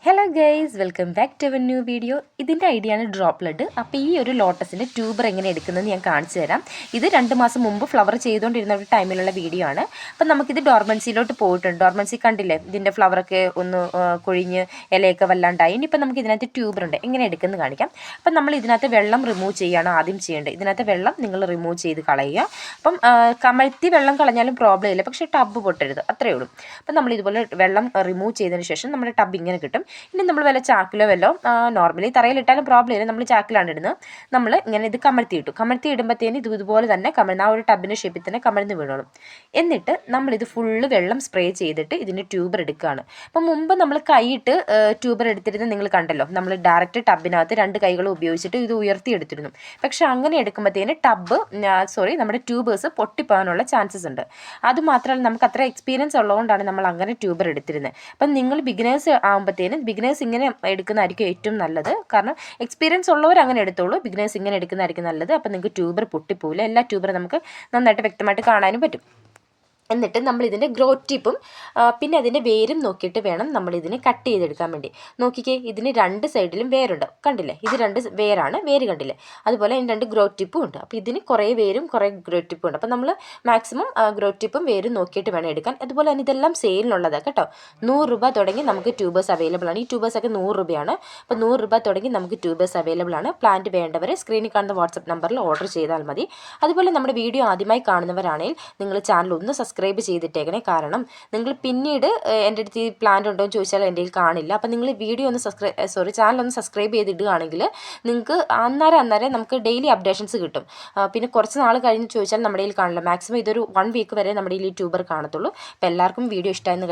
Hello guys, welcome back to our new video. ഇതിൻ്റെ idea ആണ് droplet. അപ്പോൾ ഈ ഒരു ലോട്ടസിൻ്റെ ട്യൂബർ എങ്ങനെ എടുക്കുന്നതെന്ന് ഞാൻ കാണിച്ചു തരാം. ഇത് 2 മാസം മുമ്പ് ഫ്ലവർ ചെയ്തുകൊണ്ടിരുന്ന ഒരു ടൈമിലുള്ള വീഡിയോ ആണ്. അപ്പം നമുക്കിത് ഡോർമൻസിയിലോട്ട് പോയിട്ടുണ്ട്. ഡോർമൻസി കണ്ടില്ലേ, ഇതിൻ്റെ ഫ്ലവറൊക്കെ ഒന്ന് കൊഴിഞ്ഞ് ഇലയൊക്കെ വല്ലാണ്ടായി. ഇനിയിപ്പോൾ നമുക്ക് ഇതിനകത്ത് ട്യൂബർ ഉണ്ട്, എങ്ങനെ എടുക്കുന്നത് കാണിക്കാം. അപ്പം നമ്മൾ ഇതിനകത്ത് വെള്ളം റിമൂവ് ചെയ്യുകയാണ് ആദ്യം ചെയ്യേണ്ടത്. ഇതിനകത്ത് വെള്ളം നിങ്ങൾ റിമൂവ് ചെയ്ത് കളയുക. അപ്പം കമഴ്ത്തി വെള്ളം കളഞ്ഞാലും പ്രോബ്ലം ഇല്ല, പക്ഷേ ടബ് പൊട്ടരുത്, അത്രയേ ഉള്ളൂ. അപ്പം നമ്മൾ ഇതുപോലെ വെള്ളം റിമൂവ് ചെയ്തതിന് ശേഷം നമ്മുടെ ടബ് ഇങ്ങനെ കിട്ടും. ഇനി നമ്മൾ വല്ല ചാക്കിലോ വല്ലോ, നോർമലി തറയിലിട്ടാലും പ്രോബ്ലം ഇല്ല, നമ്മൾ ചാക്കിലാണ് ഇടുന്നത്. നമ്മൾ ഇങ്ങനെ ഇത് കമഴ്ത്തി ഇടുമ്പോഴത്തേന് ഇതുപോലെ തന്നെ ആ ഒരു ടബിൻ്റെ ഷേപ്പിൽ തന്നെ കമഴ്ന്ന് വീണോളും. എന്നിട്ട് നമ്മളിത് ഫുള്ള് വെള്ളം സ്പ്രേ ചെയ്തിട്ട് ഇതിൻ്റെ ട്യൂബർ എടുക്കുകയാണ്. അപ്പം മുമ്പ് നമ്മൾ കൈയിട്ട് ട്യൂബർ എടുത്തിരുന്നത് നിങ്ങൾ കണ്ടല്ലോ, നമ്മൾ ഡയറക്റ്റ് ടബിനകത്ത് 2 കൈകളും ഉപയോഗിച്ചിട്ട് ഇത് ഉയർത്തിയെടുത്തിരുന്നു. പക്ഷേ അങ്ങനെ എടുക്കുമ്പോഴത്തേന് നമ്മുടെ ട്യൂബേഴ്സ് പൊട്ടിപ്പോകാനുള്ള ചാൻസസ് ഉണ്ട്. അതുമാത്രമല്ല, നമുക്ക് അത്ര എക്സ്പീരിയൻസ് ഉള്ളതുകൊണ്ടാണ് നമ്മൾ അങ്ങനെ ട്യൂബർ എടുത്തിരുന്നത്. അപ്പം നിങ്ങൾ ബിഗിനേഴ്സ് ആകുമ്പോഴത്തേനും ബിഗിനേഴ്സ് ഇങ്ങനെ എടുക്കുന്നതായിരിക്കും ഏറ്റവും നല്ലത്. കാരണം എക്സ്പീരിയൻസ് ഉള്ളവർ അങ്ങനെ എടുത്തോളൂ, ബിഗിനേഴ്സ് ഇങ്ങനെ എടുക്കുന്നതായിരിക്കും നല്ലത്. അപ്പം നിങ്ങൾക്ക് ട്യൂബർ പൊട്ടിപ്പോവില്ല, എല്ലാ ട്യൂബറും നമുക്ക് നന്നായിട്ട് വ്യക്തമായിട്ട് കാണാനും പറ്റും. എന്നിട്ട് നമ്മൾ ഇതിൻ്റെ ഗ്രോത്ത് ടിപ്പും പിന്നെ അതിൻ്റെ വേരും നോക്കിയിട്ട് വേണം നമ്മൾ ഇതിനെ കട്ട് ചെയ്തെടുക്കാൻ വേണ്ടി. നോക്കിക്കേ, ഇതിന് 2 സൈഡിലും വേരുണ്ട്, കണ്ടില്ലേ? ഇത് 2 വേരാണ്, വേര് കണ്ടില്ലേ? അതുപോലെ അതിന് 2 ഗ്രോത്ത് ടിപ്പും ഉണ്ട്. അപ്പോൾ ഇതിന് കുറേ വേരും കുറേ ഗ്രോത്ത് ടിപ്പും ഉണ്ട്. അപ്പോൾ നമ്മൾ മാക്സിമം ഗ്രോത്ത് ടിപ്പും വേരും നോക്കിയിട്ട് വേണം എടുക്കാൻ. അതുപോലെ തന്നെ ഇതെല്ലാം സെയിലിനുള്ളതാണ് കേട്ടോ. 100 രൂപ തുടങ്ങി നമുക്ക് ട്യൂബേഴ്സ് അവൈലബിൾ ആണ്. ഈ ട്യൂബേഴ്സൊക്കെ 100 രൂപയാണ്. അപ്പോൾ 100 രൂപ തുടങ്ങി നമുക്ക് ട്യൂബേഴ്സ് അവൈലബിൾ ആണ്. പ്ലാന്റ് വേണ്ടവരെ സ്ക്രീനിൽ കാണുന്ന വാട്സപ്പ് നമ്പറിൽ ഓർഡർ ചെയ്താൽ മതി. അതുപോലെ നമ്മുടെ വീഡിയോ ആദ്യമായി കാണുന്നവരാണെങ്കിൽ നിങ്ങൾ ചാനൽ ഒന്ന് സബ്സ്ക്രൈബ് ചെയ്തിട്ടേക്കണേ. കാരണം നിങ്ങൾ പിന്നീട് എൻ്റെ അടുത്ത് ഈ പ്ലാന്റ് ഉണ്ടോ എന്ന് ചോദിച്ചാൽ എൻ്റെ കയ്യിൽ കാണില്ല. അപ്പം നിങ്ങൾ വീഡിയോ ഒന്ന് ചാനൽ ഒന്ന് സബ്സ്ക്രൈബ് ചെയ്തിടുകയാണെങ്കിൽ നിങ്ങൾക്ക് അന്നേരം നമുക്ക് ഡെയിലി അപ്ഡേഷൻസ് കിട്ടും. പിന്നെ കുറച്ച് നാൾ കഴിഞ്ഞ് ചോദിച്ചാൽ നമ്മുടെ കയ്യിൽ കാണില്ല. മാക്സിമം ഇതൊരു 1 വീക്ക് വരെ നമ്മുടെ ഈ ട്യൂബർ കാണത്തുള്ളൂ. അപ്പോൾ എല്ലാവർക്കും വീഡിയോ ഇഷ്ടമായെന്ന്